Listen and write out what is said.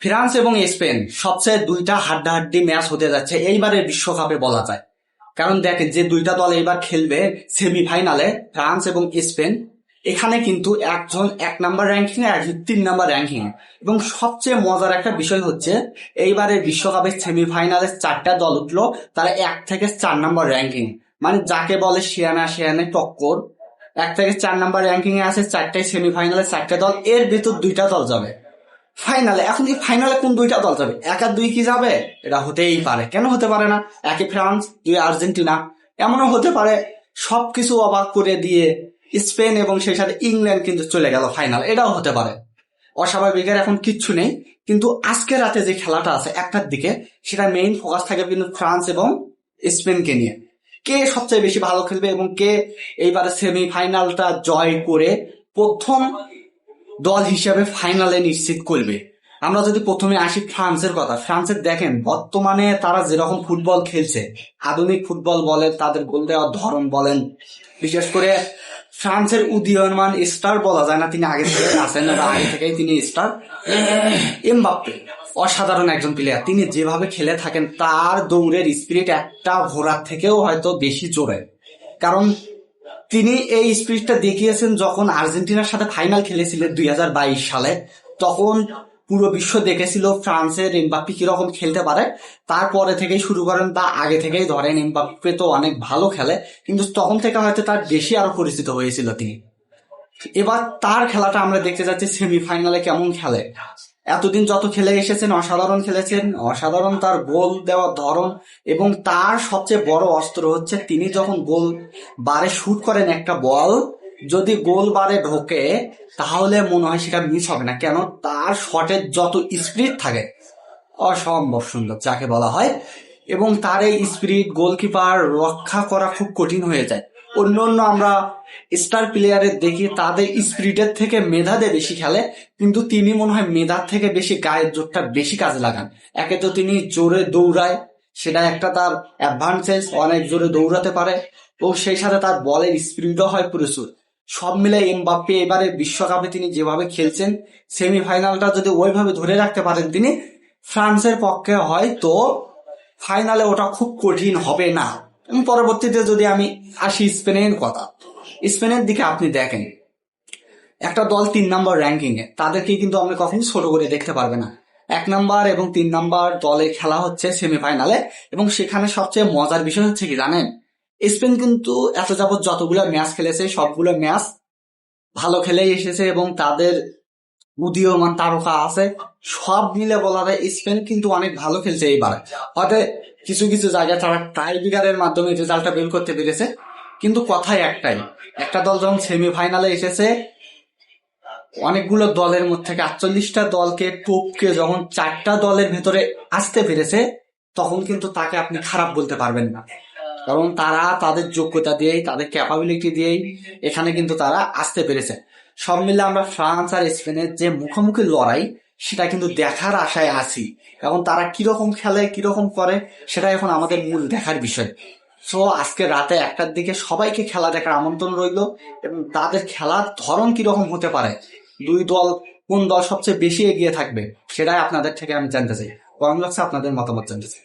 France এবং Spain সবচেয়ে দুইটা হাড্ডাহাড্ডি ম্যাচ হতে যাচ্ছে এইবারের বিশ্বকাপে বলা যায়। কারণ দেখেন যে দুইটা দল এবার খেলবে সেমিফাইনালে, ফ্রান্স এবং স্পেন, এখানে কিন্তু একজন 1 নম্বর র্যাঙ্কিং এ, একজন 3 নম্বর র্যাঙ্কিং এ। এবং সবচেয়ে মজার একটা বিষয় হচ্ছে এইবারের বিশ্বকাপের সেমিফাইনালে 4টা দল উঠলো তারা 1 থেকে 4 নম্বর র্যাঙ্কিং, মানে যাকে বলে শিয়ানা শিয়ানে টক্কর। 1 থেকে 4 নম্বর র্যাঙ্কিং এ আছে 4টাই সেমিফাইনালে 4টে দল, এর ভিতর 2টা দল যাবে ফাইনালে। এখন এই ফাইনালে কোন 2টা দল যাবে? 1 আর 2 কি যাবে? এটা হতেই পারে, কেন হতে পারে না? 1 ফ্রান্স, 2 আর্জেন্টিনা, এমনও হতে পারে। সবকিছু অবাক করে দিয়ে স্পেন এবং সেই সাথে ইংল্যান্ড কিন্তু চলে গেল ফাইনালে, এটাও হতে পারে। অস্বাভাবিকের এখন কিচ্ছু নেই। কিন্তু আজকে রাতে যে খেলাটা আছে 1টার দিকে, সেটা মেইন ফোকাস থাকে কিন্তু ফ্রান্স এবং স্পেনকে নিয়ে। কে সবচেয়ে বেশি ভালো খেলবে এবং কে এইবারে সেমিফাইনালটা জয় করে প্রথম দল হিসেবে ফাইনালে নিশ্চিত করবে। আমরা যদি প্রথমে আসি ফ্রান্সের কথা, ফ্রান্সের দেখেন বর্তমানে তারা যেরকম ফুটবল খেলছে, আধুনিক ফুটবল বলেন, তাদের গোল দেওয়ার ধরন বলেন, বিশেষ করে ফ্রান্সের উদীয়মান স্টার বলা যায় না, তিনি আগে থেকে আছেন বা আগে থেকেই তিনি স্টার, এমবাপ্পে অসাধারণ একজন প্লেয়ার। তিনি যেভাবে খেলে থাকেন তার দৌড়ের স্পিরিট একটা ঘোড়ার থেকেও হয়তো বেশি জোরে। কারণ তিনি এই স্পিরিটটা দেখিয়েছেন যখন আর্জেন্টিনার সাথে ফাইনাল খেলেছিলেন 2022 সালে। তখন পুরো বিশ্ব দেখেছিল ফ্রান্সের এমবাপ্পে কিরকম খেলতে পারে। তারপরে থেকেই শুরু করেন বা আগে থেকেই ধরেন এমবাপ্পে তো অনেক ভালো খেলে, কিন্তু তখন থেকে হয়তো তার বেশি আরো পরিচিত হয়েছিল তিনি। এবার তার খেলাটা আমরা দেখতে যাচ্ছি সেমিফাইনালে কেমন খেলে। এতদিন যত খেলে এসেছেন অসাধারণ খেলেছেন, অসাধারণ তার গোল দেওয়ার ধরন। এবং তার সবচেয়ে বড় অস্ত্র হচ্ছে তিনি যখন গোল বারে শুট করেন একটা বল, যদি গোল বারে ঢোকে তাহলে মনে হয় সেটা মিস হবে না, কেন তার শটের যত স্পিরিট থাকে অসম্ভব সুন্দর যাকে বলা হয়। এবং তার এই স্পিরিট গোলকিপার রক্ষা করা খুব কঠিন হয়ে যায়। অন্য অন্য আমরা স্টার প্লেয়ারের দেখি তাদের স্পিরিটের থেকে মেধাতে বেশি খেলে, কিন্তু তিনি মনে হয় মেধার থেকে বেশি গায়ের জোরটা বেশি কাজে লাগান। একে তো তিনি জোরে দৌড়ায়, সেটা একটা তার অ্যাডভান্টেজ, অনেক জোরে দৌড়াতে পারে, ও সেই সাথে তার বলের স্পিরিটও হয় প্রচুর। সব মিলে এমবাপ্পে এবারে বিশ্বকাপে তিনি যেভাবে খেলছেন, সেমিফাইনালটা যদি ওইভাবে ধরে রাখতে পারেন তিনি, ফ্রান্সের পক্ষে হয়তো ফাইনালে ওটা খুব কঠিন হবে না। এবং পরবর্তীতে যদি আমি আসি স্পেনের কথা, স্পেনের দিকে আপনি দেখেন একটা দল 3 নম্বর র্যাঙ্কিং এ, তাদেরকে কিন্তু আমরা কখনো ছোট করে দেখতে পারবে না। 1 নম্বর এবং 3 নম্বর দলের খেলা হচ্ছে সেমিফাইনালে। এবং সেখানে সবচেয়ে মজার বিষয় হচ্ছে কি জানেন, স্পেন কিন্তু এত যাবৎ যতগুলো ম্যাচ খেলেছে সবগুলো ম্যাচ ভালো খেলেই এসেছে এবং তাদের উদীয়মান তারকা আছে। সব মিলে বলা যায় স্পেন কিন্তু অনেক ভালো খেলছে এইবার। হয়তো কিছু কিছু জায়গায় তারা টাই ব্রেকারের মাধ্যমে রেজাল্টটা বের করতে পেরেছে, কিন্তু কথাই একটাই, একটা দল যখন সেমিফাইনালে এসেছে অনেকগুলো দলের মধ্যে থেকে 48টা দলকে টপকে যখন 4টা দলের ভেতরে আসতে পেরেছে, তখন কিন্তু তাকে আপনি খারাপ বলতে পারবেন না। কারণ তারা তাদের যোগ্যতা দিয়েই, তাদের ক্যাপাবিলিটি দিয়েই এখানে কিন্তু তারা আসতে পেরেছে। সব মিলে আমরা ফ্রান্স আর স্পেনের যে মুখোমুখি লড়াই, সেটা কিন্তু দেখার আশায় আছি। এখন তারা কিরকম খেলে, কিরকম করে, সেটা এখন আমাদের মূল দেখার বিষয়। সো আজকে রাতে 1টার দিকে সবাইকে খেলা দেখার আমন্ত্রণ রইল। এবং তাদের খেলার ধরন কিরকম হতে পারে, দুই দল কোন দল সবচেয়ে বেশি এগিয়ে থাকবে, সেটাই আপনাদের থেকে আমি জানতে চাই। কেমন লাগছে আপনাদের মতামত জানতে চাই।